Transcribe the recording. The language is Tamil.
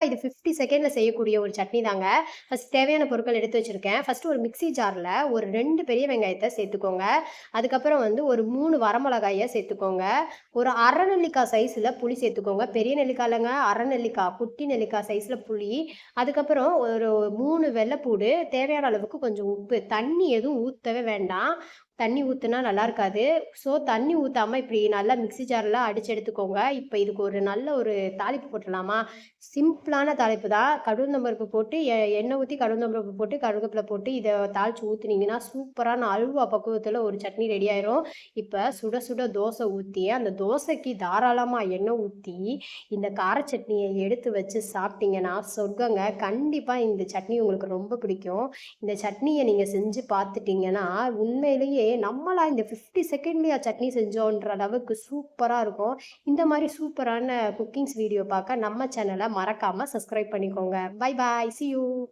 இது 50 செகண்ட்ல செய்யக்கூடிய ஒரு சட்னி தாங்க. ஃபர்ஸ்ட் தேவையான பொருட்கள் எடுத்து வச்சிருக்கேன். ஃபர்ஸ்ட் ஒரு மிக்ஸி ஜார்ல ஒரு 2 பெரிய வெங்காயத்த சேர்த்துக்கோங்க. அதுக்கப்புறம் வந்து ஒரு 3 வரமிளகாய சேர்த்துக்கோங்க. ஒரு 1/2 நெல்லிக்காய் சைஸ்ல புளி சேர்த்துக்கோங்க. பெரிய நெல்லிக்காய் இல்லங்க, 1/2 நெல்லிக்காய், குட்டி நெல்லிக்காய் சைஸ்ல புளி. அதுக்கப்புறம் ஒரு 3 வெள்ளப்பூடு, தேவையான அளவுக்கு கொஞ்சம் உப்பு. தண்ணி எதுவும் ஊத்தவே வேண்டாம். தண்ணி ஊத்துனா நல்லா இருக்காது. ஸோ தண்ணி ஊத்தாம இப்படி நல்லா மிக்ஸி ஜார்ல அடிச்சு எடுத்துக்கோங்க. இப்ப இதுக்கு ஒரு நல்ல ஒரு தாளிப்பு போட்டுறலாமா? சிம்பிளான தாளிப்பு தான். கடுகுளுந்தம் பருப்பு போட்டு எண்ணெய் ஊத்தி கடுகுளுந்தம் பருப்பு போட்டு, கருவேப்பில போட்டு இத தாளிச்சு ஊத்துனீங்கன்னா, சூப்பரான அல்வா பக்குவத்துல ஒரு சட்னி ரெடி ஆயிரும். இப்ப சுட சுட தோசை ஊத்தி, அந்த தோசைக்கு தாராளமா எண்ணெய் ஊத்தி, இந்த கார சட்னிய எடுத்து வச்சு சாப்பிட்டீங்கன்னா, சொர்க்கங்க. கண்டிப்பா இந்த சட்னி உங்களுக்கு ரொம்ப பிடிக்கும். இந்த சட்னிய நீங்க செஞ்சு பார்த்துட்டீங்கன்னா, உண்மையிலேயே நம்மளா இந்த 50 செகண்ட்லயா சட்னி செஞ்சோன்ற அளவுக்கு சூப்பரா இருக்கும். இந்த மாரி சூப்பரான குக்கிங்ஸ் வீடியோ பார்க்க நம்ம சேனல மறக்காம சப்ஸ்கிரைப் பண்ணிக்கோங்க. Bye bye. C you.